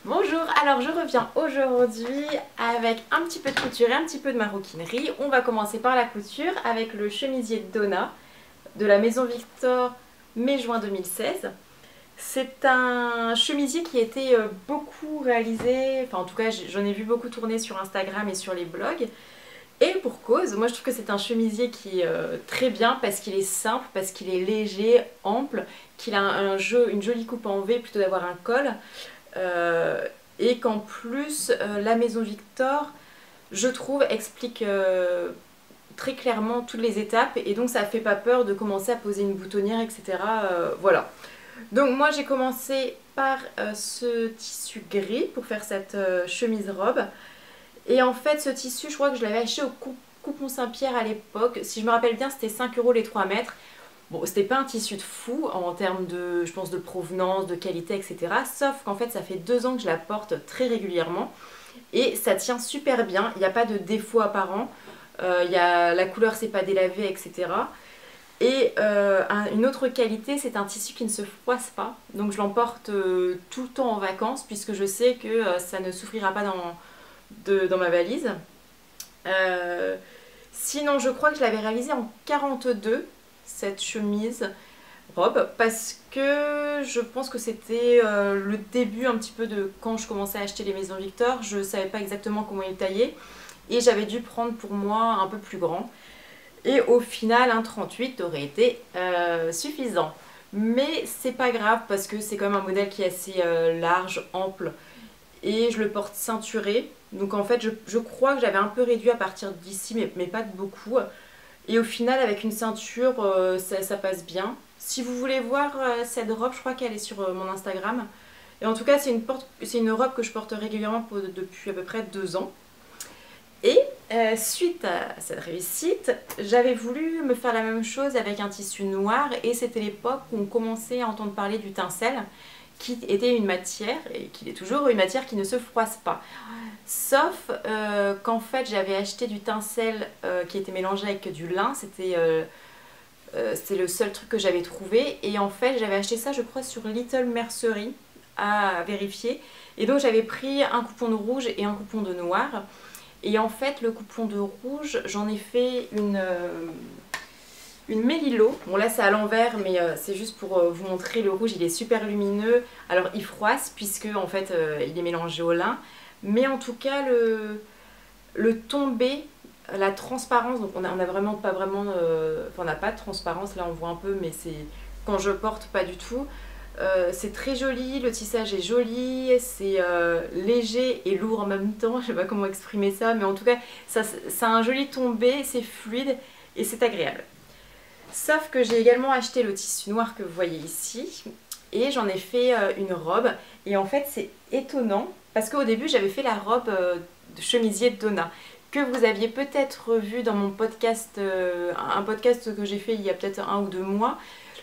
Bonjour, alors je reviens aujourd'hui avec un petit peu de couture et un petit peu de maroquinerie. On va commencer par la couture avec le chemisier de Donna de la Maison Victor mai-juin 2016. C'est un chemisier qui a été beaucoup réalisé, enfin en tout cas j'en ai vu beaucoup tourner sur Instagram et sur les blogs. Et pour cause, moi je trouve que c'est un chemisier qui est très bien parce qu'il est simple, parce qu'il est léger, ample, qu'il a une jolie coupe en V plutôt d'avoir un col. Euh, et qu'en plus, la Maison Victor, je trouve, explique très clairement toutes les étapes et donc ça fait pas peur de commencer à poser une boutonnière, etc. Voilà. Donc moi j'ai commencé par ce tissu gris pour faire cette chemise robe. Et en fait ce tissu, je crois que je l'avais acheté au Coupon Saint-Pierre à l'époque. Si je me rappelle bien, c'était 5 € les 3 mètres. Bon, c'était pas un tissu de fou en termes de, je pense, de provenance, de qualité, etc. Sauf qu'en fait, ça fait 2 ans que je la porte très régulièrement et ça tient super bien. Il n'y a pas de défaut apparent. La couleur s'est pas délavée, etc. Et une autre qualité, c'est un tissu qui ne se froisse pas. Donc je l'emporte tout le temps en vacances puisque je sais que ça ne souffrira pas dans ma valise. Euh, Sinon, je crois que je l'avais réalisée en 42, cette chemise robe, parce que je pense que c'était le début un petit peu de quand je commençais à acheter les Maisons Victor. Je savais pas exactement comment ils taillaient et j'avais dû prendre pour moi un peu plus grand. Et au final, un 38 aurait été suffisant. Mais c'est pas grave parce que c'est quand même un modèle qui est assez large, ample et je le porte ceinturé. Donc en fait, je crois que j'avais un peu réduit à partir d'ici, mais pas de beaucoup. Et au final, avec une ceinture, ça passe bien. Si vous voulez voir cette robe, je crois qu'elle est sur mon Instagram. Et en tout cas, c'est une robe que je porte régulièrement depuis à peu près 2 ans. Et suite à cette réussite, j'avais voulu me faire la même chose avec un tissu noir. Et c'était l'époque où on commençait à entendre parler du tencel, qui était une matière, et qui est toujours une matière qui ne se froisse pas. Sauf qu'en fait j'avais acheté du tencel qui était mélangé avec du lin, c'était le seul truc que j'avais trouvé. Et en fait j'avais acheté ça je crois sur Little Mercery à vérifier. Et donc j'avais pris un coupon de rouge et un coupon de noir. Et en fait le coupon de rouge j'en ai fait une mélilo. Bon là c'est à l'envers mais c'est juste pour vous montrer. Le rouge il est super lumineux. Alors il froisse puisque en fait il est mélangé au lin. Mais en tout cas, le tombé, la transparence, donc on a vraiment pas vraiment. Enfin, on n'a pas de transparence, là on voit un peu, mais c'est quand je porte pas du tout. C'est très joli, le tissage est joli, c'est léger et lourd en même temps, je sais pas comment exprimer ça, mais en tout cas, ça a un joli tombé, c'est fluide et c'est agréable. Sauf que j'ai également acheté le tissu noir que vous voyez ici et j'en ai fait une robe. Et en fait, c'est étonnant parce qu'au début, j'avais fait la robe de chemisier de Donna que vous aviez peut-être vu dans mon podcast, un podcast que j'ai fait il y a peut-être 1 ou 2 mois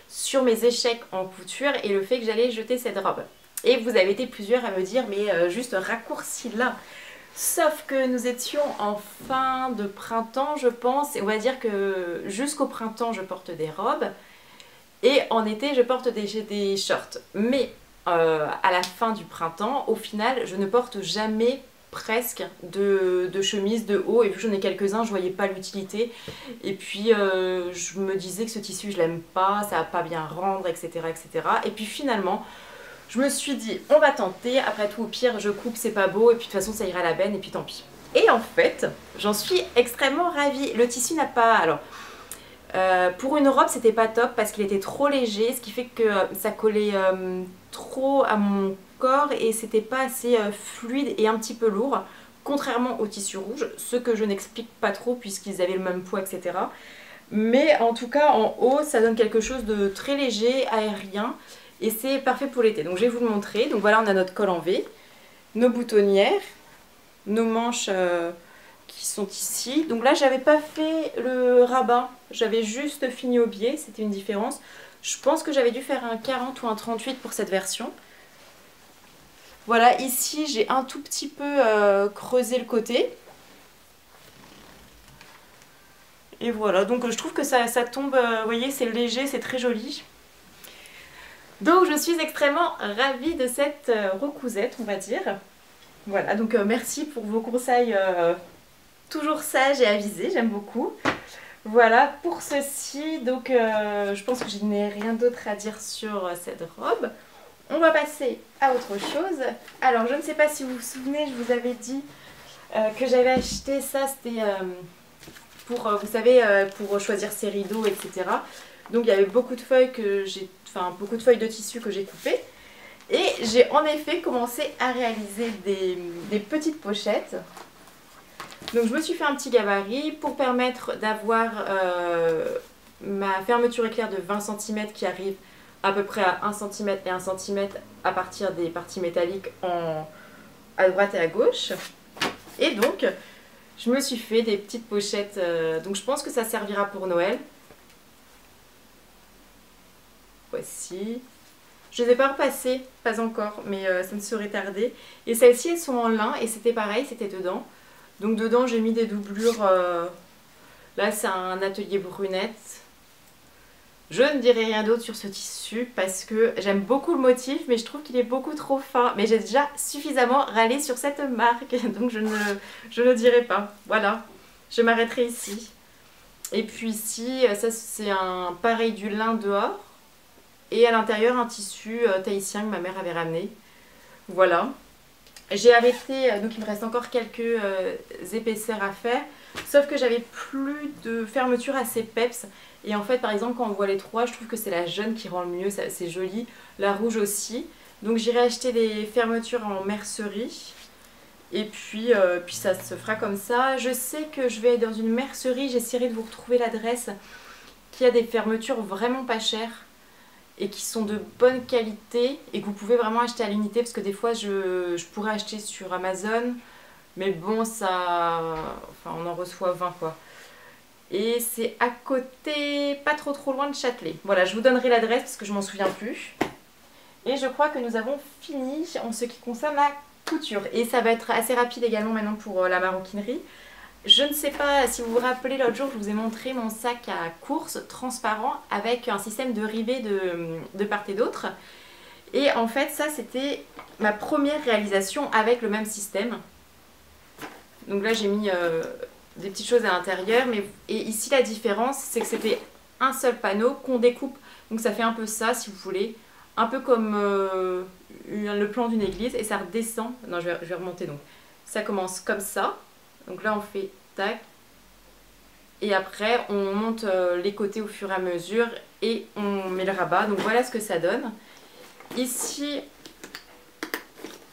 sur mes échecs en couture et le fait que j'allais jeter cette robe. Et vous avez été plusieurs à me dire, mais juste raccourci là. Sauf que nous étions en fin de printemps, je pense, et on va dire que jusqu'au printemps, je porte des robes. Et en été, je porte des shorts. Mais à la fin du printemps, au final, je ne porte jamais presque de chemise de haut. Et vu que j'en ai quelques-uns, je voyais pas l'utilité. Et puis, je me disais que ce tissu, je l'aime pas, ça va pas bien rendre, etc., etc. Et puis finalement, je me suis dit, on va tenter. Après tout, au pire, je coupe, c'est pas beau. Et puis de toute façon, ça ira à la benne. Et puis tant pis. Et en fait, j'en suis extrêmement ravie. Le tissu n'a pas... Alors, pour une robe, c'était pas top parce qu'il était trop léger, ce qui fait que ça collait trop à mon corps et c'était pas assez fluide et un petit peu lourd, contrairement au tissu rouge, ce que je n'explique pas trop puisqu'ils avaient le même poids, etc. Mais en tout cas, en haut, ça donne quelque chose de très léger, aérien et c'est parfait pour l'été. Donc je vais vous le montrer. Donc voilà, on a notre col en V, nos boutonnières, nos manches qui sont ici. Donc là, j'avais pas fait le rabat, j'avais juste fini au biais, c'était une différence. Je pense que j'avais dû faire un 40 ou un 38 pour cette version. Voilà, ici j'ai un tout petit peu creusé le côté. Et voilà, donc je trouve que ça tombe, vous voyez, c'est léger, c'est très joli. Donc je suis extrêmement ravie de cette recousette, on va dire. Voilà, donc merci pour vos conseils toujours sages et avisés, j'aime beaucoup. Voilà pour ceci, donc je pense que je n'ai rien d'autre à dire sur cette robe. On va passer à autre chose. Alors je ne sais pas si vous vous souvenez, je vous avais dit que j'avais acheté ça, c'était pour, vous savez, pour choisir ses rideaux, etc. Donc il y avait beaucoup de feuilles beaucoup de feuilles de tissu que j'ai coupées. Et j'ai en effet commencé à réaliser des petites pochettes. Donc je me suis fait un petit gabarit pour permettre d'avoir ma fermeture éclair de 20 cm qui arrive à peu près à 1 cm et 1 cm à partir des parties métalliques à droite et à gauche. Et donc je me suis fait des petites pochettes, donc je pense que ça servira pour Noël. Voici. Je ne les ai pas repassées, pas encore, mais ça ne saurait tarder. Et celles-ci, elles sont en lin et c'était pareil, c'était dedans. Donc dedans, j'ai mis des doublures. Là, c'est un atelier brunette. Je ne dirai rien d'autre sur ce tissu parce que j'aime beaucoup le motif, mais je trouve qu'il est beaucoup trop fin. Mais j'ai déjà suffisamment râlé sur cette marque, donc je ne dirai pas. Voilà, je m'arrêterai ici. Et puis ici, ça c'est un pareil du lin dehors. Et à l'intérieur, un tissu tahitien que ma mère avait ramené. Voilà. J'ai arrêté, donc il me reste encore quelques épaisseurs à faire. Sauf que j'avais plus de fermeture assez peps. Et en fait, par exemple, quand on voit les trois, je trouve que c'est la jaune qui rend le mieux. C'est joli. La rouge aussi. Donc j'irai acheter des fermetures en mercerie. Et puis ça se fera comme ça. Je sais que je vais dans une mercerie. J'essaierai de vous retrouver l'adresse. Qui a des fermetures vraiment pas chères. Et qui sont de bonne qualité et que vous pouvez vraiment acheter à l'unité parce que des fois je pourrais acheter sur Amazon mais bon ça, enfin on en reçoit 20 quoi. Et c'est à côté, pas trop loin de Châtelet. Voilà, je vous donnerai l'adresse parce que je m'en souviens plus. Et je crois que nous avons fini en ce qui concerne la couture. Et ça va être assez rapide également maintenant pour la maroquinerie. Je ne sais pas si vous vous rappelez, l'autre jour je vous ai montré mon sac à course transparent avec un système de rivets de part et d'autre. Et en fait ça c'était ma première réalisation avec le même système. Donc là j'ai mis des petites choses à l'intérieur. Et ici la différence c'est que c'était un seul panneau qu'on découpe. Donc ça fait un peu ça si vous voulez. Un peu comme le plan d'une église et ça redescend. Non je vais remonter donc. Ça commence comme ça. Donc là on fait tac et après on monte les côtés au fur et à mesure et on met le rabat. Donc voilà ce que ça donne. Ici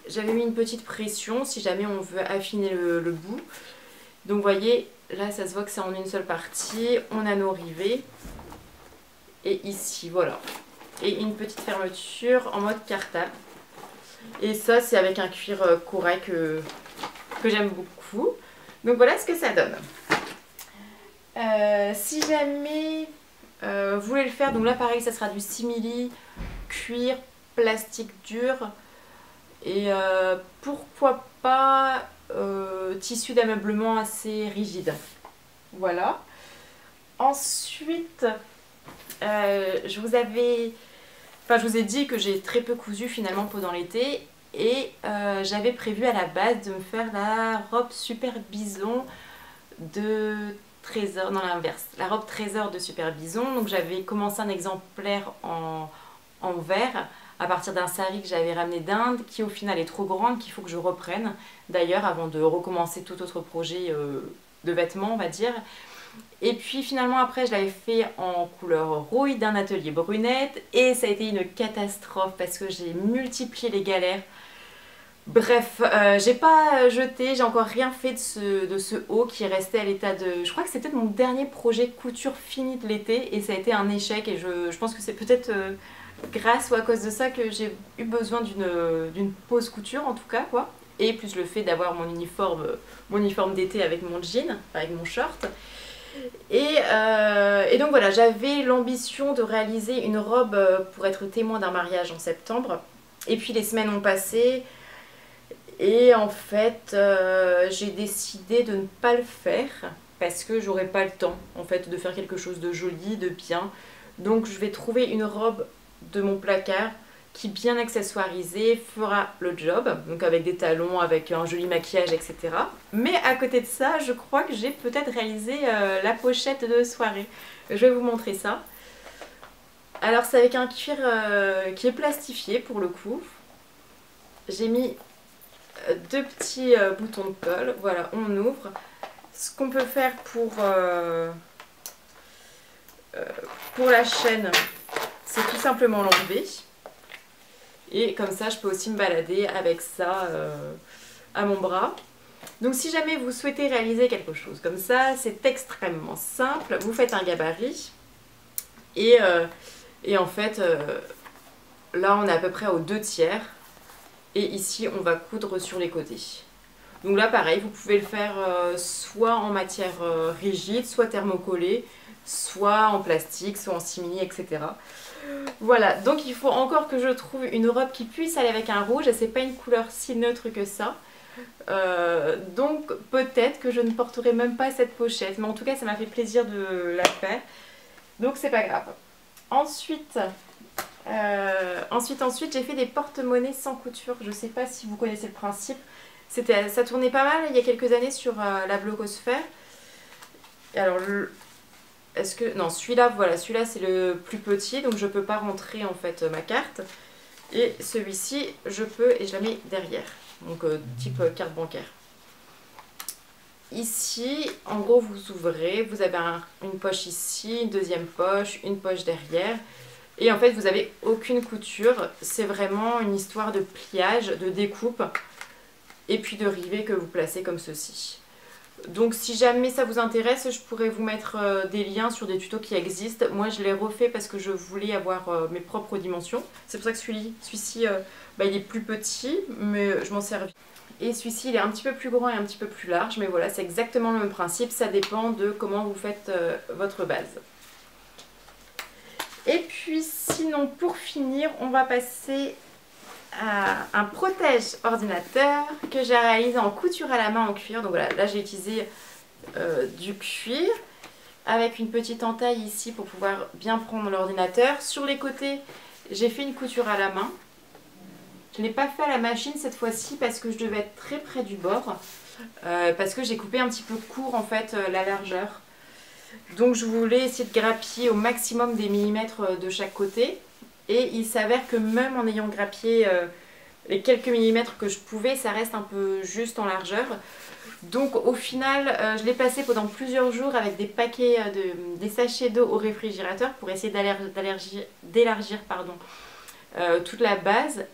j'avais mis une petite pression si jamais on veut affiner le bout. Donc vous voyez là ça se voit que c'est en une seule partie. On a nos rivets et ici voilà. Et une petite fermeture en mode cartable. Et ça c'est avec un cuir corail que j'aime beaucoup. Donc voilà ce que ça donne. Si jamais vous voulez le faire, donc là pareil ça sera du simili, cuir, plastique dur et pourquoi pas tissu d'ameublement assez rigide. Voilà. Ensuite, je vous ai dit que j'ai très peu cousu finalement pendant l'été. Et j'avais prévu à la base de me faire la robe Super Bison de Trésor, non l'inverse, la robe Trésor de Super Bison. Donc j'avais commencé un exemplaire en vert à partir d'un sari que j'avais ramené d'Inde qui au final est trop grande qu'il faut que je reprenne d'ailleurs avant de recommencer tout autre projet de vêtements on va dire. Et puis finalement après je l'avais fait en couleur rouille d'un atelier brunette et ça a été une catastrophe parce que j'ai multiplié les galères. Bref, j'ai pas jeté, j'ai encore rien fait de ce haut qui est resté à l'état de... Je crois que c'était mon dernier projet couture fini de l'été et ça a été un échec et je pense que c'est peut-être grâce ou à cause de ça que j'ai eu besoin d'une pause couture en tout cas quoi. Et plus le fait d'avoir mon uniforme d'été avec mon jean, avec mon short. Et donc voilà, j'avais l'ambition de réaliser une robe pour être témoin d'un mariage en septembre. Et puis les semaines ont passé et en fait j'ai décidé de ne pas le faire parce que j'aurais pas le temps en fait de faire quelque chose de joli, de bien. Donc je vais trouver une robe de mon placard qui, bien accessoirisé, fera le job, donc avec des talons, avec un joli maquillage, etc. Mais à côté de ça, je crois que j'ai peut-être réalisé la pochette de soirée. Je vais vous montrer ça. Alors c'est avec un cuir qui est plastifié pour le coup. J'ai mis deux petits boutons de colle, voilà, on ouvre. Ce qu'on peut faire pour la chaîne, c'est tout simplement l'enlever. Et comme ça, je peux aussi me balader avec ça à mon bras. Donc si jamais vous souhaitez réaliser quelque chose comme ça, c'est extrêmement simple. Vous faites un gabarit. Et en fait, là, on est à peu près aux 2/3. Et ici, on va coudre sur les côtés. Donc là, pareil, vous pouvez le faire soit en matière rigide, soit thermocollé, soit en plastique, soit en simili, etc. Voilà, donc il faut encore que je trouve une robe qui puisse aller avec un rouge, et c'est pas une couleur si neutre que ça. Donc peut-être que je ne porterai même pas cette pochette, mais en tout cas ça m'a fait plaisir de la faire, donc c'est pas grave. Ensuite j'ai fait des porte-monnaies sans couture. Je sais pas si vous connaissez le principe, ça tournait pas mal il y a quelques années sur la blogosphère. Alors non, celui-là, voilà, celui-là c'est le plus petit, donc je peux pas rentrer en fait ma carte. Et celui-ci, je peux, et je la mets derrière, donc type carte bancaire. Ici, en gros, vous ouvrez, vous avez une poche ici, une deuxième poche, une poche derrière. Et en fait, vous n'avez aucune couture, c'est vraiment une histoire de pliage, de découpe, et puis de rivets que vous placez comme ceci. Donc si jamais ça vous intéresse, je pourrais vous mettre des liens sur des tutos qui existent. Moi je l'ai refait parce que je voulais avoir mes propres dimensions. C'est pour ça que celui-ci il est plus petit, mais je m'en sers. Et celui-ci il est un petit peu plus grand et un petit peu plus large, mais voilà, c'est exactement le même principe. Ça dépend de comment vous faites votre base. Et puis sinon, pour finir, on va passer à un protège ordinateur que j'ai réalisé en couture à la main en cuir. Donc voilà, là j'ai utilisé du cuir avec une petite entaille ici pour pouvoir bien prendre l'ordinateur. Sur les côtés, j'ai fait une couture à la main. Je ne l'ai pas fait à la machine cette fois-ci parce que je devais être très près du bord, parce que j'ai coupé un petit peu court en fait la largeur. Donc je voulais essayer de grappiller au maximum des millimètres de chaque côté. Et il s'avère que même en ayant grappillé les quelques millimètres que je pouvais, ça reste un peu juste en largeur. Donc au final, je l'ai passé pendant plusieurs jours avec des paquets, des sachets d'eau au réfrigérateur pour essayer d'élargir toute la base.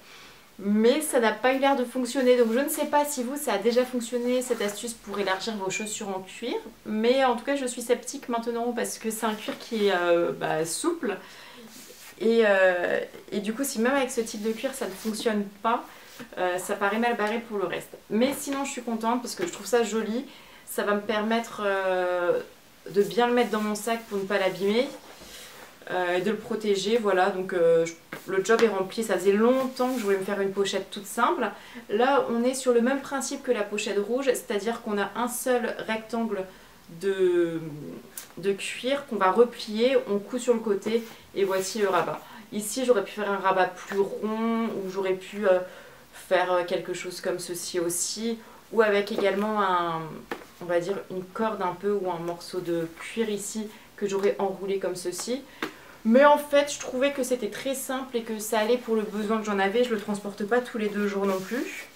Mais ça n'a pas eu l'air de fonctionner. Donc je ne sais pas si vous, ça a déjà fonctionné cette astuce pour élargir vos chaussures en cuir. Mais en tout cas, je suis sceptique maintenant parce que c'est un cuir qui est souple. Et du coup, si même avec ce type de cuir ça ne fonctionne pas, ça paraît mal barré pour le reste. Mais sinon je suis contente parce que je trouve ça joli. Ça va me permettre de bien le mettre dans mon sac pour ne pas l'abîmer et de le protéger. Voilà, donc le job est rempli. Ça faisait longtemps que je voulais me faire une pochette toute simple. Là on est sur le même principe que la pochette rouge, c'est-à-dire qu'on a un seul rectangle de cuir qu'on va replier, on coud sur le côté et voici le rabat. Ici j'aurais pu faire un rabat plus rond ou j'aurais pu faire quelque chose comme ceci aussi, ou avec également on va dire une corde un peu ou un morceau de cuir ici que j'aurais enroulé comme ceci. Mais en fait je trouvais que c'était très simple et que ça allait pour le besoin que j'en avais. Je ne le transporte pas tous les 2 jours non plus,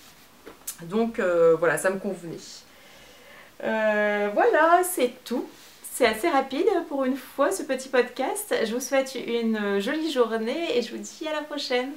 donc voilà, ça me convenait. Voilà, c'est tout. C'est assez rapide pour une fois ce petit podcast. Je vous souhaite une jolie journée et je vous dis à la prochaine.